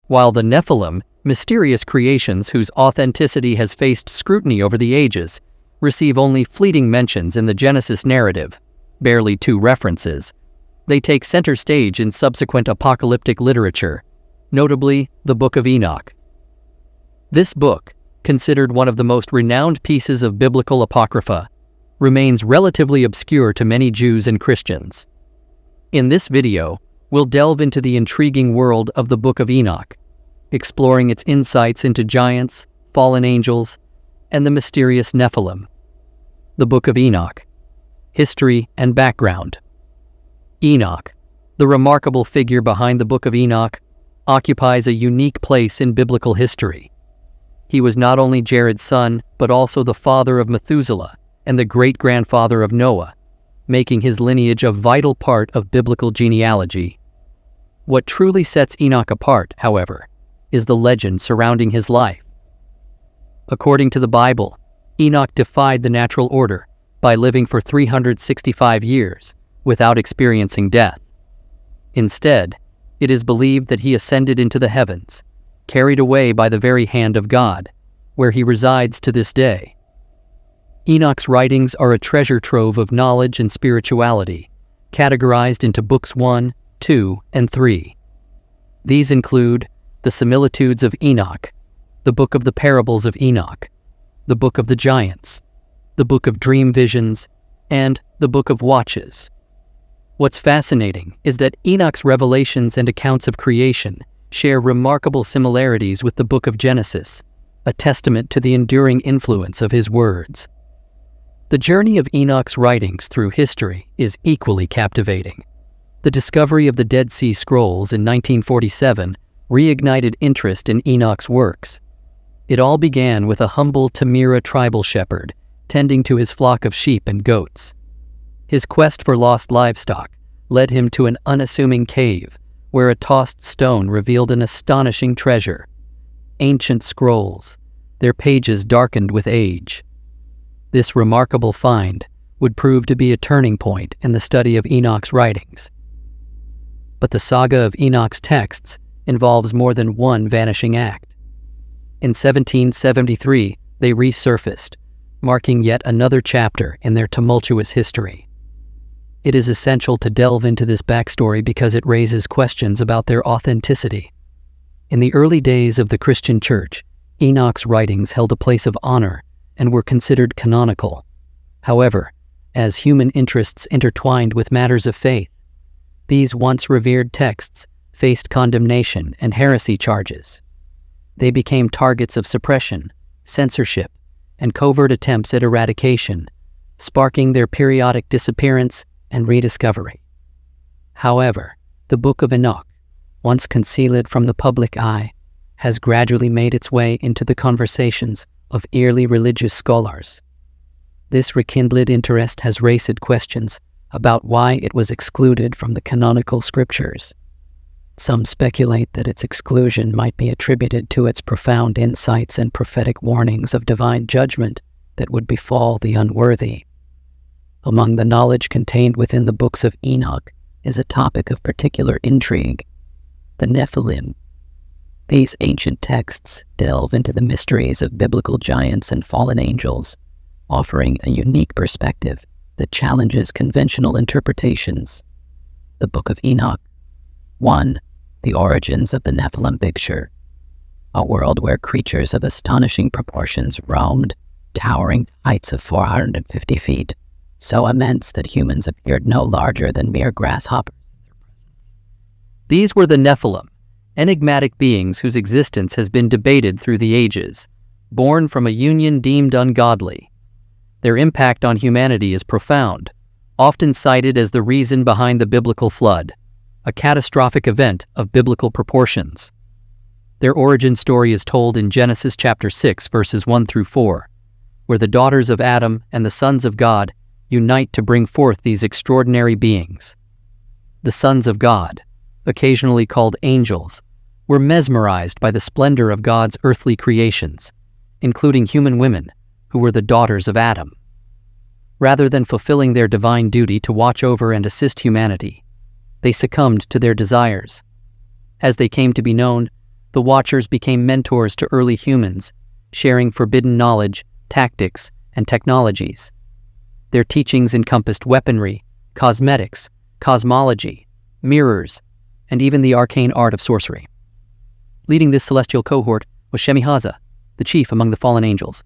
while the Nephilim, mysterious creations whose authenticity has faced scrutiny over the ages, receive only fleeting mentions in the Genesis narrative, barely 2 references. They take center stage in subsequent apocalyptic literature, notably the Book of Enoch. This book, considered one of the most renowned pieces of biblical apocrypha, remains relatively obscure to many Jews and Christians. In this video, we'll delve into the intriguing world of the Book of Enoch, exploring its insights into giants, fallen angels, and the mysterious Nephilim. The Book of Enoch. History and background. Enoch, the remarkable figure behind the Book of Enoch, occupies a unique place in biblical history. He was not only Jared's son, but also the father of Methuselah and the great-grandfather of Noah, making his lineage a vital part of biblical genealogy. What truly sets Enoch apart, however, is the legend surrounding his life. According to the Bible, Enoch defied the natural order by living for 365 years without experiencing death. Instead, it is believed that he ascended into the heavens, carried away by the very hand of God, where he resides to this day. Enoch's writings are a treasure trove of knowledge and spirituality, categorized into books 1, 2, and 3. These include the Similitudes of Enoch, the Book of the Parables of Enoch, the Book of the Giants, the Book of Dream Visions, and the Book of Watches. What's fascinating is that Enoch's revelations and accounts of creation share remarkable similarities with the Book of Genesis, a testament to the enduring influence of his words. The journey of Enoch's writings through history is equally captivating. The discovery of the Dead Sea Scrolls in 1947 reignited interest in Enoch's works. It all began with a humble Tamira tribal shepherd tending to his flock of sheep and goats. His quest for lost livestock led him to an unassuming cave where a tossed stone revealed an astonishing treasure: ancient scrolls, their pages darkened with age. This remarkable find would prove to be a turning point in the study of Enoch's writings. But the saga of Enoch's texts involves more than one vanishing act. In 1773, they resurfaced, marking yet another chapter in their tumultuous history. It is essential to delve into this backstory because it raises questions about their authenticity. In the early days of the Christian Church, Enoch's writings held a place of honor and were considered canonical. However, as human interests intertwined with matters of faith, these once revered texts faced condemnation and heresy charges. They became targets of suppression, censorship, and covert attempts at eradication, sparking their periodic disappearance and rediscovery. However, the Book of Enoch, once concealed from the public eye, has gradually made its way into the conversations of early religious scholars. This rekindled interest has raised questions about why it was excluded from the canonical scriptures. Some speculate that its exclusion might be attributed to its profound insights and prophetic warnings of divine judgment that would befall the unworthy. Among the knowledge contained within the books of Enoch is a topic of particular intrigue: the Nephilim. These ancient texts delve into the mysteries of biblical giants and fallen angels, offering a unique perspective that challenges conventional interpretations. The Book of Enoch. 1. The origins of the Nephilim picture. A world where creatures of astonishing proportions roamed, towering heights of 450 feet, so immense that humans appeared no larger than mere grasshoppers in their presence. These were the Nephilim, enigmatic beings whose existence has been debated through the ages, born from a union deemed ungodly. Their impact on humanity is profound, often cited as the reason behind the biblical flood, a catastrophic event of biblical proportions. Their origin story is told in Genesis chapter 6, verses 1 through 4, where the daughters of Adam and the sons of God unite to bring forth these extraordinary beings. The sons of God, occasionally called angels, were mesmerized by the splendor of God's earthly creations, including human women, who were the daughters of Adam. Rather than fulfilling their divine duty to watch over and assist humanity, they succumbed to their desires. As they came to be known, the Watchers became mentors to early humans, sharing forbidden knowledge, tactics, and technologies. Their teachings encompassed weaponry, cosmetics, cosmology, mirrors, and even the arcane art of sorcery. Leading this celestial cohort was Shemihaza, the chief among the fallen angels.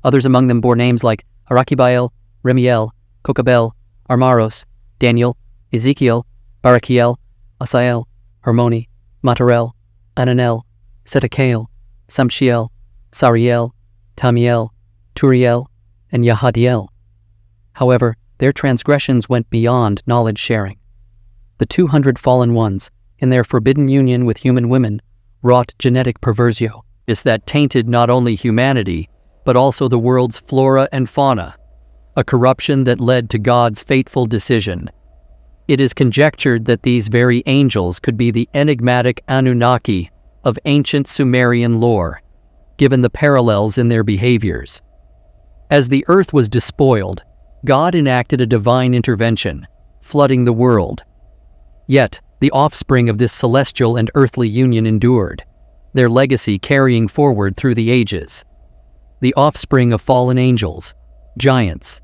Others among them bore names like Arakibael, Remiel, Kokabel, Armaros, Daniel, Ezekiel, Barakiel, Asael, Hermoni, Matarel, Ananel, Setakael, Samshiel, Sariel, Tamiel, Turiel, and Yahadiel. However, their transgressions went beyond knowledge sharing. The 200 fallen ones, in their forbidden union with human women, wrought genetic perversio that tainted not only humanity, but also the world's flora and fauna, a corruption that led to God's fateful decision. It is conjectured that these very angels could be the enigmatic Anunnaki of ancient Sumerian lore, given the parallels in their behaviors. As the earth was despoiled, God enacted a divine intervention, flooding the world. Yet, the offspring of this celestial and earthly union endured, their legacy carrying forward through the ages. The offspring of fallen angels, giants.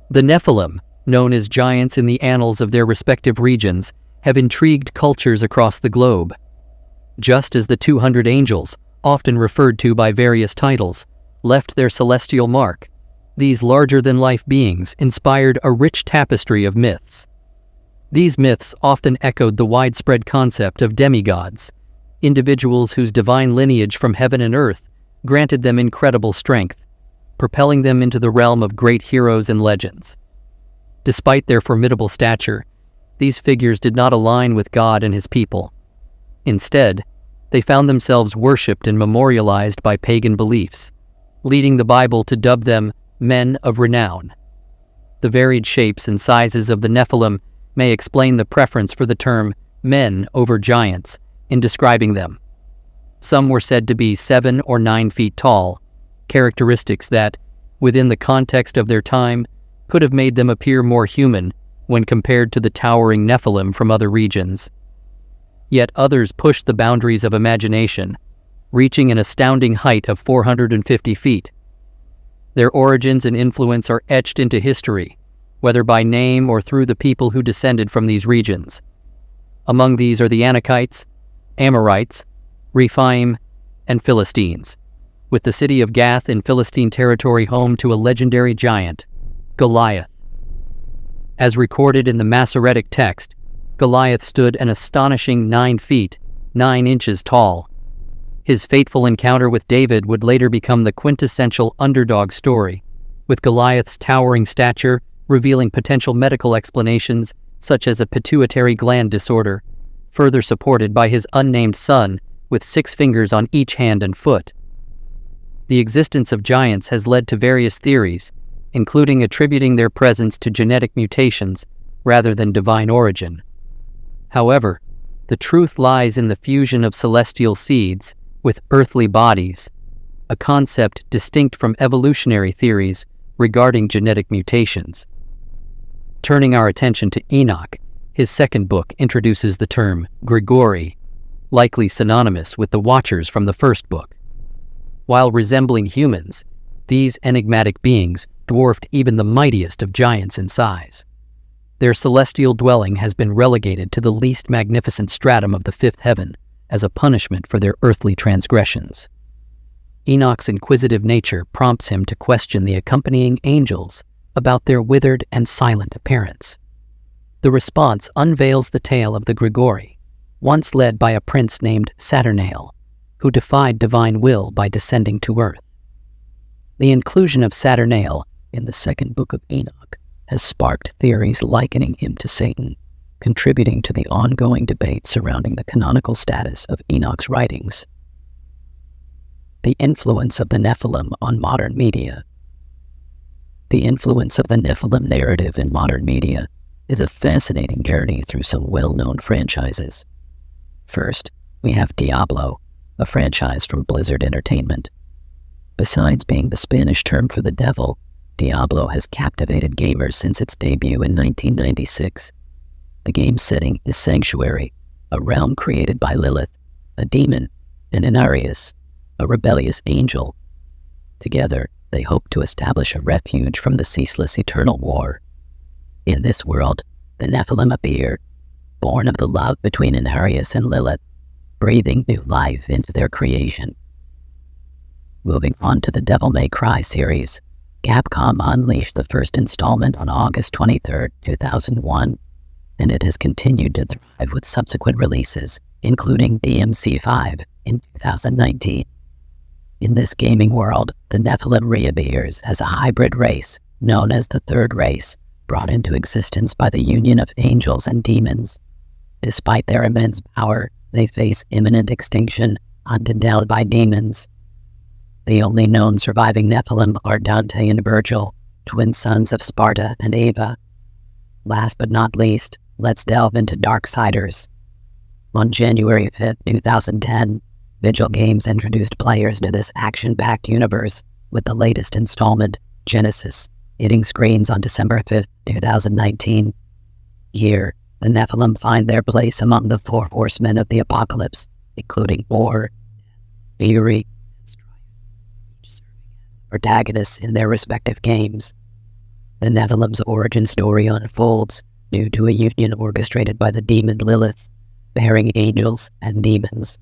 The Nephilim, known as giants in the annals of their respective regions, have intrigued cultures across the globe. Just as the 200 angels, often referred to by various titles, left their celestial mark, these larger-than-life beings inspired a rich tapestry of myths. These myths often echoed the widespread concept of demigods, individuals whose divine lineage from heaven and earth granted them incredible strength, propelling them into the realm of great heroes and legends. Despite their formidable stature, these figures did not align with God and his people. Instead, they found themselves worshipped and memorialized by pagan beliefs, leading the Bible to dub them men of renown. The varied shapes and sizes of the Nephilim may explain the preference for the term men over giants in describing them. Some were said to be 7 or 9 feet tall, characteristics that, within the context of their time, could have made them appear more human when compared to the towering Nephilim from other regions. Yet others pushed the boundaries of imagination, reaching an astounding height of 450 feet. Their origins and influence are etched into history, whether by name or through the people who descended from these regions. Among these are the Anakites, Amorites, Rephaim, and Philistines, with the city of Gath in Philistine territory home to a legendary giant, Goliath. As recorded in the Masoretic text, Goliath stood an astonishing 9 feet, 9 inches tall. His fateful encounter with David would later become the quintessential underdog story, with Goliath's towering stature revealing potential medical explanations such as a pituitary gland disorder, further supported by his unnamed son with 6 fingers on each hand and foot. The existence of giants has led to various theories, including attributing their presence to genetic mutations rather than divine origin. However, the truth lies in the fusion of celestial seeds with earthly bodies, a concept distinct from evolutionary theories regarding genetic mutations. Turning our attention to Enoch, his second book introduces the term Grigori, likely synonymous with the Watchers from the first book. While resembling humans, these enigmatic beings dwarfed even the mightiest of giants in size. Their celestial dwelling has been relegated to the least magnificent stratum of the fifth heaven as a punishment for their earthly transgressions. Enoch's inquisitive nature prompts him to question the accompanying angels about their withered and silent appearance. The response unveils the tale of the Grigori, once led by a prince named Saturnael, who defied divine will by descending to earth. The inclusion of Saturnael in the second book of Enoch has sparked theories likening him to Satan, contributing to the ongoing debate surrounding the canonical status of Enoch's writings. The influence of the Nephilim on modern media. The influence of the Nephilim narrative in modern media is a fascinating journey through some well-known franchises. First, we have Diablo, a franchise from Blizzard Entertainment. Besides being the Spanish term for the devil, Diablo has captivated gamers since its debut in 1996. The game's setting is Sanctuary, a realm created by Lilith, a demon, and Anarius, a rebellious angel. Together, they hope to establish a refuge from the ceaseless eternal war. In this world, the Nephilim appear, born of the love between Anarius and Lilith, breathing new life into their creation. Moving on to the Devil May Cry series, Capcom unleashed the first installment on August 23, 2001, and it has continued to thrive with subsequent releases, including DMC5 in 2019. In this gaming world, the Nephilim reappears as a hybrid race known as the Third Race, brought into existence by the union of angels and demons. Despite their immense power, they face imminent extinction, hunted down by demons. The only known surviving Nephilim are Dante and Virgil, twin sons of Sparta and Ava. Last but not least, let's delve into Darksiders. On January 5, 2010, Vigil Games introduced players to this action-packed universe with the latest installment, Genesis, hitting screens on December 5, 2019. Here, the Nephilim find their place among the four horsemen of the apocalypse, including war, fury, and strife, each serving as the protagonists in their respective games. The Nephilim's origin story unfolds due to a union orchestrated by the demon Lilith, bearing angels and demons.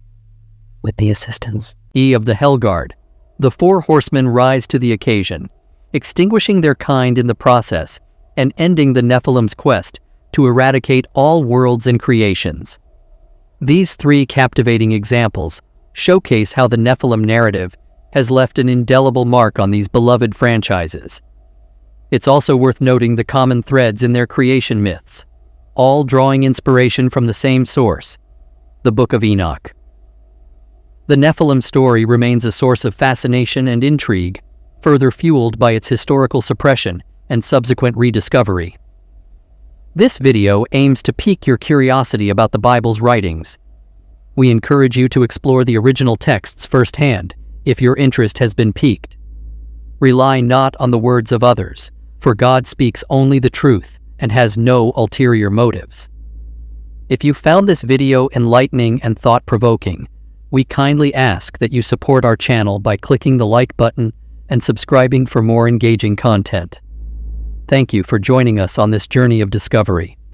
With the assistance of the Hellguard, the four horsemen rise to the occasion, extinguishing their kind in the process and ending the Nephilim's quest to eradicate all worlds and creations. These three captivating examples showcase how the Nephilim narrative has left an indelible mark on these beloved franchises. It's also worth noting the common threads in their creation myths, all drawing inspiration from the same source, the Book of Enoch. The Nephilim story remains a source of fascination and intrigue, further fueled by its historical suppression and subsequent rediscovery. This video aims to pique your curiosity about the Bible's writings. We encourage you to explore the original texts firsthand if your interest has been piqued. Rely not on the words of others, for God speaks only the truth and has no ulterior motives. If you found this video enlightening and thought-provoking, we kindly ask that you support our channel by clicking the like button and subscribing for more engaging content. Thank you for joining us on this journey of discovery.